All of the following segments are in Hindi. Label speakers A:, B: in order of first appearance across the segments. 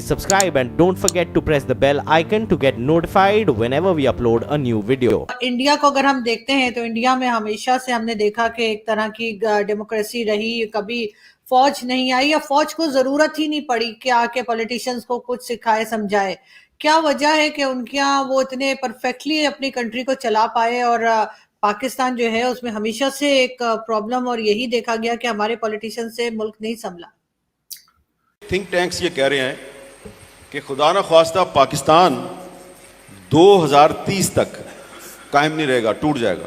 A: Subscribe and don't forget to press the bell icon to get notified whenever we upload a new video.
B: India को अगर हम देखते हैं तो इंडिया में हमेशा से हमने देखा कि एक तरह की डेमोक्रेसी रही, कभी फौज नहीं आई या फौज को जरूरत ही नहीं पड़ी कि आके पॉलिटिशियंस को कुछ सिखाए समझाए। क्या वजह है कि उनके यहाँ वो इतने परफेक्टली अपनी कंट्री को चला पाए और पाकिस्तान जो है उसमें हमेशा से एक प्रॉब्लम और यही देखा गया कि हमारे पॉलिटिशियन से मुल्क नहीं संभला।
C: थिंक टैंक्स ये कह रहे हैं कि खुदा न ख्वास्ता पाकिस्तान 2030 तक कायम नहीं रहेगा, टूट जाएगा।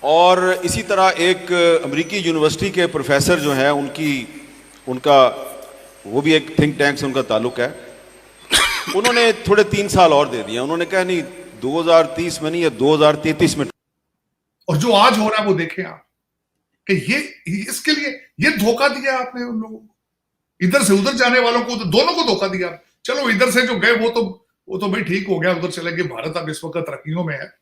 C: और इसी तरह एक अमेरिकी यूनिवर्सिटी के प्रोफेसर जो हैं उनका वो भी एक थिंक टैंक से उनका ताल्लुक है, उन्होंने थोड़े 3 साल और दे दिया। उन्होंने कहा नहीं 2030 में नहीं, या 2033 में।
D: और जो आज हो रहा है वो देखें आप कि ये इसके लिए ये धोखा दिया आपने उन लोगों को, इधर से उधर जाने वालों को, तो दोनों को धोखा दिया। चलो इधर से जो गए वो तो भाई ठीक हो गया, उधर चले गए। भारत अब इस वक्त तरक्कियों में है,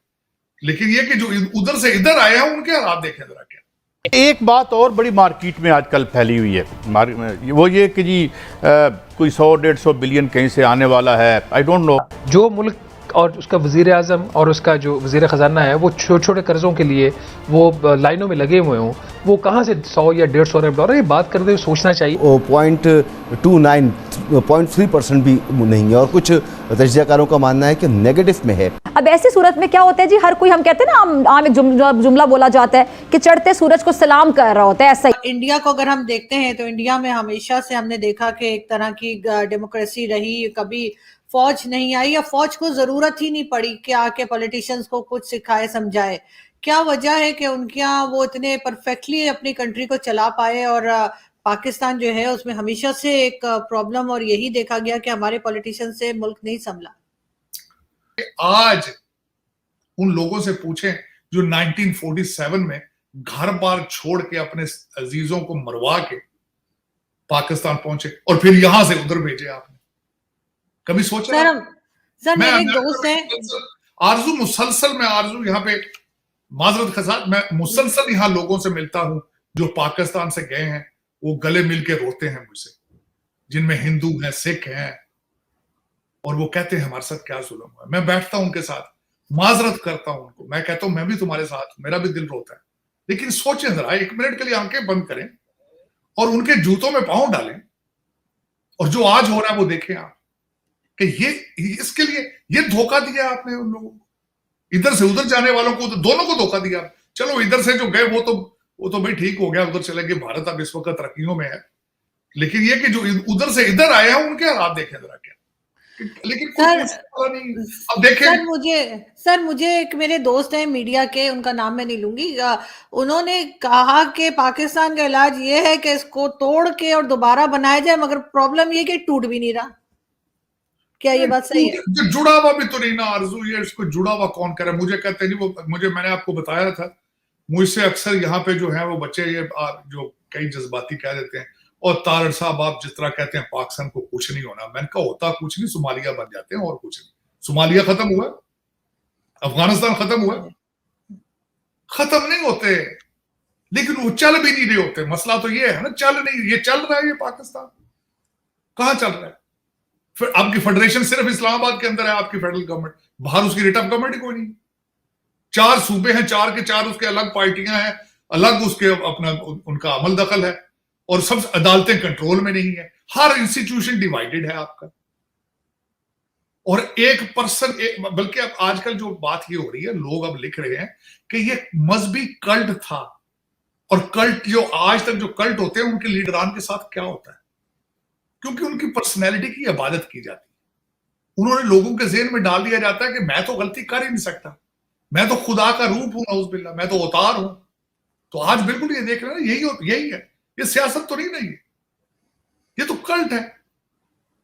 D: लेकिन ये कि जो उधर से इधर आए हैं उनके हालात देखें जरा। क्या
E: एक बात और बड़ी मार्केट में आजकल फैली हुई है, वो ये कि जी कोई 100-150 बिलियन कहीं से आने वाला है। आई डोंट नो, जो मुल्क और उसका वज़ीर आज़म और उसका जो वज़ीर ख़जाना है वो छोटे छोटे कर्ज़ों के लिए वो लाइनों में लगे हुए हों, वो कहाँ से 100 या 150 अरब डॉलर, ये बात करते हुए सोचना चाहिए।
F: 0.29-0.3% भी नहीं है, और कुछ तजज़ियाकारों का मानना है कि नेगेटिव में है।
G: अब ऐसी सूरत में क्या होता है जी, हर कोई, हम कहते हैं ना, आम एक जुमला बोला जाता है कि चढ़ते सूरज को सलाम कर रहा होता है, ऐसा ही।
B: इंडिया को अगर हम देखते हैं तो इंडिया में हमेशा से हमने देखा कि एक तरह की डेमोक्रेसी रही, कभी फौज नहीं आई या फौज को जरूरत ही नहीं पड़ी कि आके पॉलिटिशियंस को कुछ सिखाए समझाए। क्या वजह है कि उनके यहाँ वो इतने परफेक्टली अपनी कंट्री को चला पाए और पाकिस्तान जो है उसमें हमेशा से एक प्रॉब्लम और यही देखा गया कि हमारे पॉलिटिशियन से मुल्क नहीं संभला।
D: आज उन लोगों से पूछें जो 1947 में घर बार छोड़ के अपने अजीजों को मरवा के पाकिस्तान पहुंचे और फिर यहां से उधर भेजे आपने, कभी सोचा?
B: सर मेरे एक दोस्त हैं
D: आरजू, मुसलसल मैं आरजू यहाँ पे माजरत के साथ मैं मुसलसल यहाँ लोगों से मिलता हूं जो पाकिस्तान से गए हैं, वो गले मिल के रोते हैं मुझसे, जिनमें हिंदू हैं, सिख हैं, और वो कहते हैं हमारे साथ क्या जुल्म हुआ। मैं बैठता हूं उनके साथ, माजरत करता हूं उनको, मैं कहता हूं मैं भी तुम्हारे साथ, मेरा भी दिल रोता है। लेकिन सोचें जरा, 1 मिनट के लिए आंखें बंद करें और उनके जूतों में पांव डालें, और जो आज हो रहा है वो देखें आप कि ये इसके लिए ये धोखा दिया आपने उन लोगों को, इधर से उधर जाने वालों को, तो दोनों को धोखा दिया। चलो इधर से जो गए वो तो भाई ठीक हो गया, उधर चले गए। भारत अब इस वक्त तरक्कियों में है, लेकिन ये कि जो उधर से इधर आए हैं उनके हालात देखें जरा। क्या लेकिन नहीं। अब देखें
B: सर मुझे एक मेरे दोस्त है मीडिया के, उनका नाम मैं नहीं लूंगी, उन्होंने कहा कि पाकिस्तान का इलाज ये है कि इसको तोड़ के और दोबारा बनाया जाए, मगर प्रॉब्लम ये कि टूट भी नहीं रहा। क्या ये बात सही है?
D: जुड़ा हुआ भी तो नहीं ना आरजू, ये इसको जुड़ा हुआ कौन करे? मुझे कहते हैं जी वो मैंने आपको बताया था, मुझसे अक्सर यहाँ पे जो है वो बच्चे ये जो कई जज्बाती कह देते हैं, और तारड़ साहब आप जिस तरह कहते हैं पाकिस्तान को कुछ नहीं होना। मैंने कहा होता कुछ नहीं, सोमालिया बन जाते हैं और कुछ नहीं। सोमालिया खत्म हुआ, अफगानिस्तान खत्म हुआ, खत्म नहीं होते, लेकिन वो चल भी नहीं रहे होते। मसला तो ये है ना, चल नहीं, ये चल रहा है, ये पाकिस्तान कहाँ चल रहा है? फिर आपकी फेडरेशन सिर्फ इस्लामाबाद के अंदर है, आपकी फेडरल गवर्नमेंट, बाहर उसकी रेट ऑफ गवर्नमेंट ही कोई नहीं। 4 सूबे हैं, 4 के 4 उसके अलग पार्टियां हैं, अलग उसके अपना उनका अमल दखल है, और सब अदालतें कंट्रोल में नहीं है। हर इंस्टीट्यूशन डिवाइडेड है आपका, और एक पर्सन बल्कि अब आजकल जो बात ये हो रही है, लोग अब लिख रहे हैं कि ये मजहबी कल्ट था, और कल्ट जो आज तक जो कल्ट होते हैं उनके लीडरान के साथ क्या होता है, क्योंकि उनकी पर्सनैलिटी की इबादत की जाती है। उन्होंने लोगों के ज़हन में डाल दिया जाता है कि मैं तो गलती कर ही नहीं सकता, मैं तो खुदा का रूप हूं, नऊज़ बिल्लाह, मैं तो अवतार हूं। तो आज बिल्कुल ये देख रहे हैं, यही है, ये सियासत तो नहीं है, ये तो कल्ट है,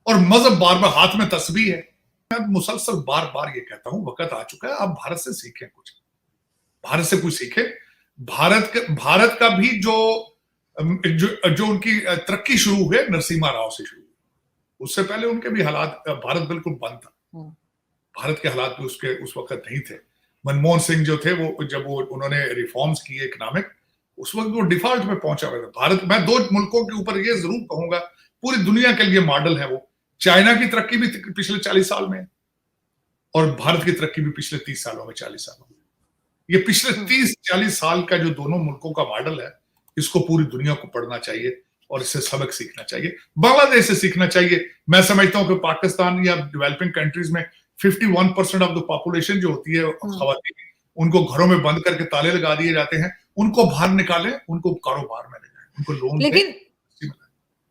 D: और मजहब बार बार हाथ में तस्बीह है। मैं मुसलसल बार बार ये कहता हूं, वक्त आ चुका है, आप भारत से सीखें, भारत से कुछ सीखें। भारत का भी जो उनकी तरक्की शुरू हुई नरसिम्हा राव से शुरू हुई, उससे पहले उनके भी हालात, भारत बिल्कुल बंद था, भारत के हालात भी उस वक्त नहीं थे। मनमोहन सिंह जो थे, वो जब उन्होंने रिफॉर्म्स किए इकोनॉमिक, उस वक्त वो डिफॉल्ट में पहुंचा हुआ था भारत। मैं 2 मुल्कों के ऊपर ये जरूर कहूंगा पूरी दुनिया के लिए मॉडल है वो। चाइना की तरक्की भी पिछले 40 साल में और भारत की तरक्की भी पिछले 30 सालों में, 40 सालों में। ये पिछले 30-40 साल का जो दोनों मुल्कों का मॉडल है, इसको पूरी दुनिया को पढ़ना चाहिए और इससे सबक सीखना चाहिए। बांग्लादेश से सीखना चाहिए। मैं समझता हूं कि पाकिस्तान या डेवलपिंग कंट्रीज में 51% ऑफ द पॉपुलेशन जो होती है खवातीन, उनको घरों में बंद करके ताले लगा दिए जाते हैं। उनको बाहर निकालें, उनको कारोबार में ले जाएं, उनको लोन दें।
B: लेकिन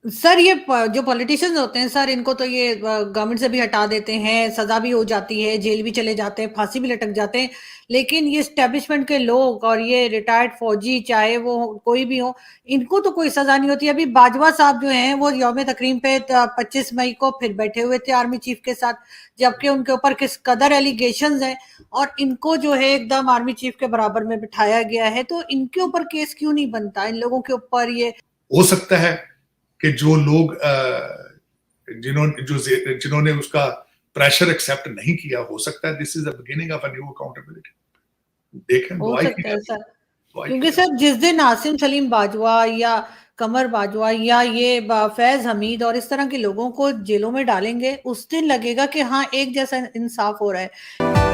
B: सर ये जो पॉलिटिशियंस होते हैं सर, इनको तो ये गवर्नमेंट से भी हटा देते हैं, सजा भी हो जाती है, जेल भी चले जाते हैं, फांसी भी लटक जाते हैं। लेकिन ये एस्टेब्लिशमेंट के लोग और ये रिटायर्ड फौजी, चाहे वो कोई भी हो, इनको तो कोई सजा नहीं होती। अभी बाजवा साहब जो हैं वो यौम तकरीम पे 25 मई को फिर बैठे हुए थे आर्मी चीफ के साथ, जबकि उनके ऊपर किस कदर एलिगेशंस हैं और इनको जो है एकदम आर्मी चीफ के बराबर में बिठाया गया है। तो इनके ऊपर केस क्यों नहीं बनता, इन लोगों के ऊपर? ये
D: हो सकता है कि जो लोग जिन्होंने उसका प्रेशर एक्सेप्ट नहीं किया, हो सकता है this is the beginning of a new accountability. देखें,
B: हो
D: दुआई
B: सकता है
D: की
B: सर, क्योंकि सर जिस दिन आसिम सलीम बाजवा या कमर बाजवा या ये फैज हमीद और इस तरह के लोगों को जेलों में डालेंगे, उस दिन लगेगा कि हाँ एक जैसा इंसाफ हो रहा है।